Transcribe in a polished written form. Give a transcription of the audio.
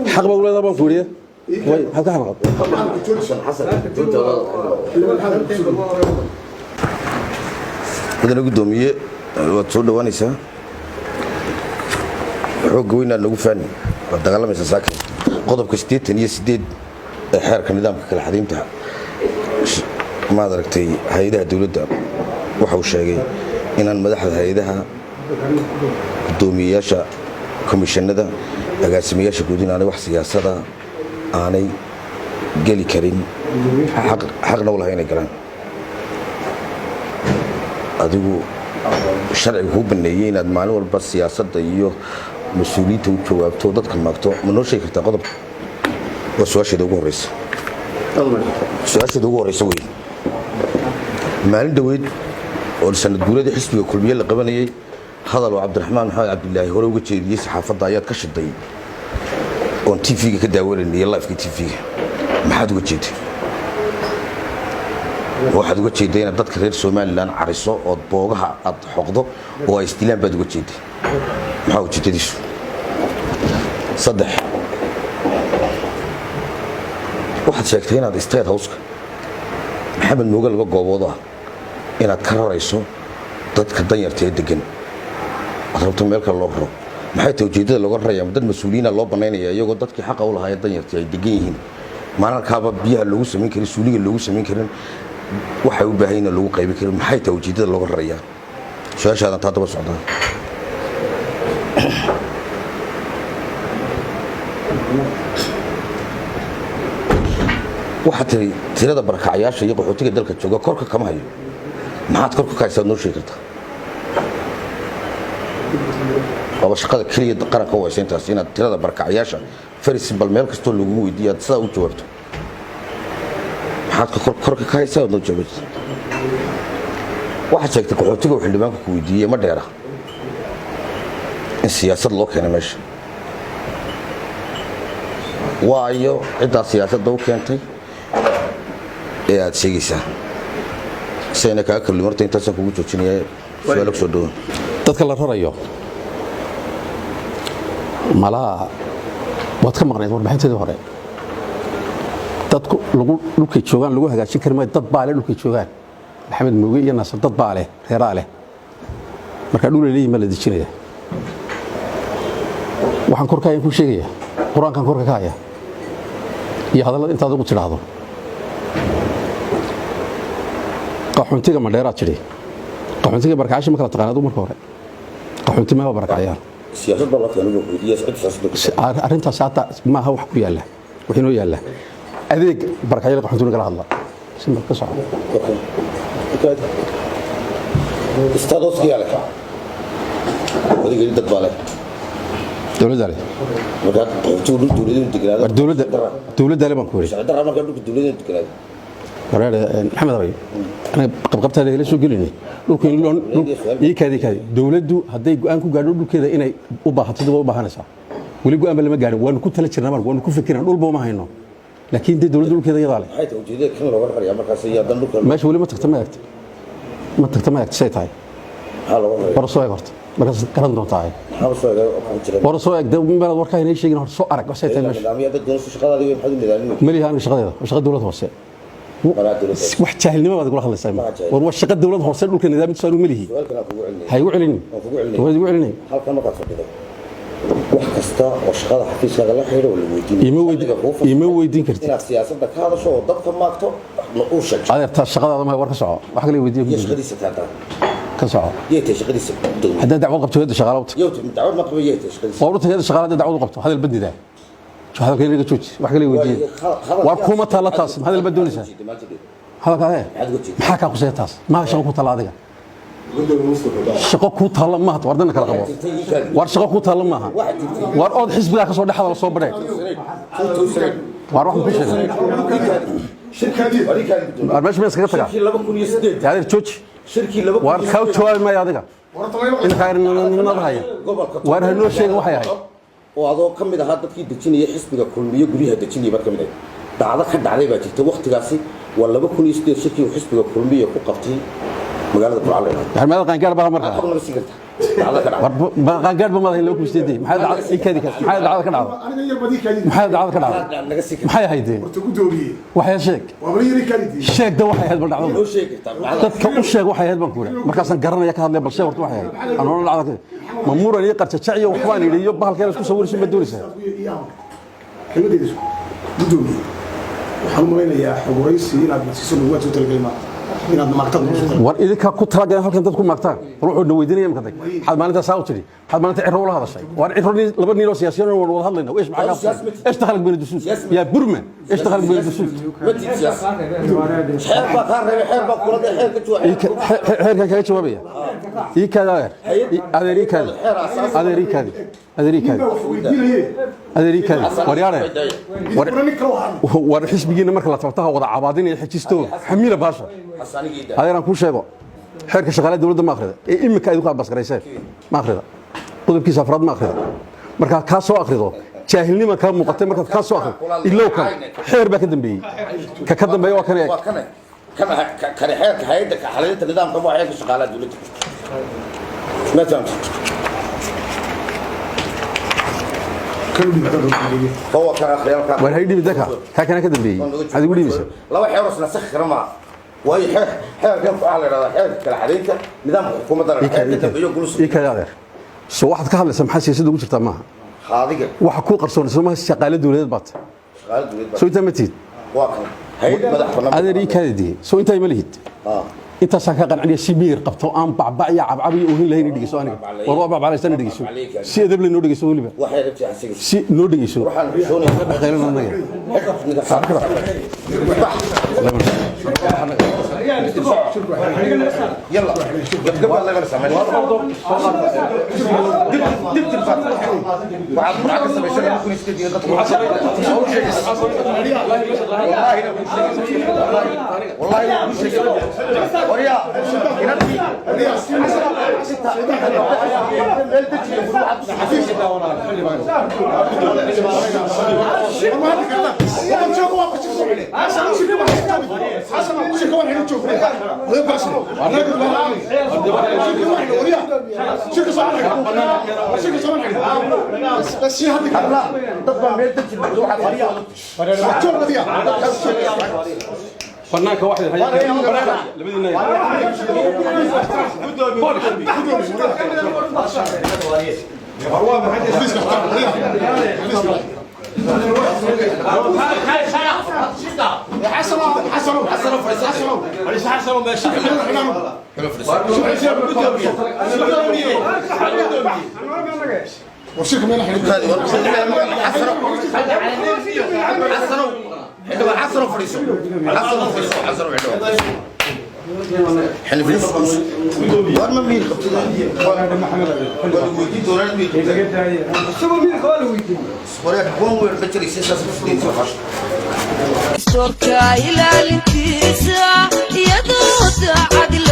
حق بقول هذا بنقوليه وي هذا حق هذا قدوميه وتصور دوانيسا xoog weyn lagu faan dagaalamay saaka qodobka 88 xeerka nidaamka kala xariimta ma aragtay hay'adaha dawladda waxa uu sheegay inaan madaxda hay'adaha gudoomiyaasha komishanada agaasimayaasha guud inaanay wax siyaasada aanay gali karin xaqna u lahayn garan adigu sharcigu ku baneeyay inaad maalin walba siyaasadda iyo مسؤوليته وجوابته ضدك المقطوع من شيء كرت قضب وسواش دوغو رئيس سواش دوغو رئيس وين مال دويد ولسنة دولة حسبي كل بيلا قبني هذا لو عبد الرحمن محمد عبد الله هو وجه يسحب حافظ ضايات كشدي اون تي في كده اول اللي يلا في تي في ما حد وجهت واحد وجهت دينا ضدك غير سومال لان عريسو او بوغها اد حقدو oo istilaan bad wajheed maxaa wajheediisu saddex waxaad sheegtay inaad state house-ka maxamed mooga laga gooboodo inaad ka rarayso dadka danyarta ee degan rabto meel kale loo raro maxay tahay ujeedada laga rarayaa dad mas'uuliyiin loo banaynaya iyagoo dadkii xaq u lahaayeen danyarta ay degan yihiin maalinkaaba biyaha lagu sameyn karin suuliga lagu sameyn karin waxay u baahan yihiin lagu qaybin karin maxay tahay ujeedada laga rarayaa su'aashadan taa daba socdaa waxaad tirada barakacayaasha iyo qaxootiga dalka jooga korka kama hayo maxaad korka ka haysaa noo sheegi kartaa waa shaqada kaliya qaranka oo aysantaas inaad tirada barakacayaasha faris bal meel kastoo lagu weydiiyo aad sidaa u jawaabto maxaad korka ka haysaa noo jawaabto waxaad sheegtay qaxootiga uu xildhibaanku ku weydiiyey ma dheera in siyaasad loo keenay meesha waayo ciddaa siyaasadda u keentay ee aad sheegaysaa sayna kaa kalli marta intaasaan kugu joojinaya su'aalo ku soo dhawo dadka la rarayo malaha waad ka maqnayd warbixinteedii hore dadku dhulkay joogaan lagu hagaajin kari maayo dad baale dhulkay joogaan maxamed mooge iyo naasir dad baale reeraa leh marka dhul leeyahay ma la dejinaya waxaan korkaayan ku sheegaya quraankan korka ka haya iyo hadallada intaad ugu tiraahdo qaxoontiga ma dheeraad jiray qaxoontiga barkacasho ma kala taqaanado marka hore qaxoonti ma barkacayaan siyaasad baa la keenay iyo arrintaas hata ma aha wax ku yaala wixii noo yaala adeeg barkacayada qaxoontiga kala hadla si marka socdo استاذ يالك ودي قلت دباله دولة marka dawladdu deganaa dawladda lama ku shaqada marka dawladdu deganaa wareer maxamed abay ana qabqabtada ila soo gelinay dhulka in kaadi dawladdu haday go'aan ku gaadho dhulkeeda inay u baahato dib u baahanaysa wali go'aan lama gaarin waan ku tala jirnaa waan ku fikirnaa dhul boo ma hayno laakiin dawladdu dhulkeeda iyada leh maxay tahay ujeedada kan looga rarayaa markaas iyo dan dhulka meesha wali ma tagta ma agtay tahay ورسوا يقرط بس كلام دون تاعي ورسوا يقدر من بلد وركاه هنا شيء هنا سوق أرك بس يتمش ملي هان شغلة وشغل دولة هوسة واحد سهل ما بتقول خلص سامي وهو شغل دولة هوسة لكن إذا بتسألوا ملي هيوعلني هيوعلني هل كان مقصد كده واحد كستا وشغل حفيز شغلة حلوة ولا ويدين يمويدين كرتي إن السياسة ده هذا شو ضبط ما أكتر نقوشك هذا بتاع الشغل هذا ما هو ورك ساعة واحد اللي يوديه يشغل يستهدى كساعة يأتي شغل يستهدى هذا دعوة قبته هذا شغالات يوتي دعوة ما قبل يأتي شغل قبته هذا شغالات دعوة قبته هذا البدي ده شو هذا كله يجي واحد اللي يوديه واركومة طلع تاس هذا البدي نسا هذا كذا محاكا قصير تاس ما شغل طلع ذا شقق كوت هلا ما توردنا كلا قبوا وار شقق كوت هلا ما وار أود حزب ذاك صور ده هذا صور بدأ وار واحد بيشل مش بس كده هذا التوش وار كاوت شوي ما يادقة إن خير من نظرها وار هنو شيء وحياه وهذا كم إذا هذا كي دتشيني يحس بقى كل مية قوليها دتشيني بقى كم ده هذا خد عليه بقى تيجي وقت قاسي ولا بكون يصير شكل وحس بقى كل مية وقفتي مقالة برعلة يعني ماذا كان قال بقى مرة أنا بس قلت قاعد بما لو كوستيدي ما حد كذي ما حد عاد كنعرف ما حد عاد كنعرف ما حد هيدين waxay sheeg sheeg da waxay had bal dhacdo dadka u sheeg waxay had baan ku leeyahay markaas garanaya ka hadlay bal sheeg horta waxay aan oran dhacdo mamuura iyo qarta jaciyo waxbaan yidhi bahalkeen isku sawirayso ma doonaysaa kelmadeydu gudoomiye waxaan u maleynayaa xoguraysi inaad nasiiso nuwaad soo talgalma inaad maagtad war idinka ku talagalay halkan dad ku maagtaan wuxuu weydiinaya marka xad maalinta saa u tiri xad maalinta cirro wala hadashay war cirro laba niilo siyaasiyiin oo wada hadlayna ايش maxaa ايش دخلك بين الدسوس يا برمن ايش دخلك بين الدسوس حيرك كاga jawaabaya ii kada adeerikada war xisbigiina marka la tabtaha wada cabaadinaya xijisto xamiila baasha adeeran ku sheego xeerka shaqaalaha dawladda ma akhrida ee imika ay ku basqaraysay ma akhrida qodobkiisa afraad ma akhrida marka ka soo akhrido jaahilnimo ka muuqatay marka ka soo akhrido ilaa kan xeer ba ka dambeeyay ka dambeeyay waa kan كما كرهيك هيدا كحلية النظام طبعا هيك شغالات دولتك ما فهمت هو كان خيال كان وين هيدي بدك كان كده بي هذه يقول لي بس لو حيرس نسخ رمى وهي حير كان على حير كحلية نظام حكومة الحياة بيجوا كل إيه كذا سو واحد كهلا سمح سياسة دوج شفت معها خاضية وحكوا قرصون سو ما شغالة دولت بات شغالة دولت سو أنت متيت واقع هذا ريك هذه سو أنت ملهيت أنت ساكن عليه سمير قبته أم بعبع عبعبي وهين لهين دقيس أنا وربع على سنة دقيس سي ذبل إنه دقيس هو اللي بقى واحد بتحسين سي نو دقيس خيرنا نيجي يلا قبل الله يرسم دبت الفتح وعاد معك السبيشال ممكن يستدي والله وريا فنانك واحد هيا لبدينا وشيك مين حسنوا فريسو حل فلوس وارما مين صورك إلى الانتساع يدود عدل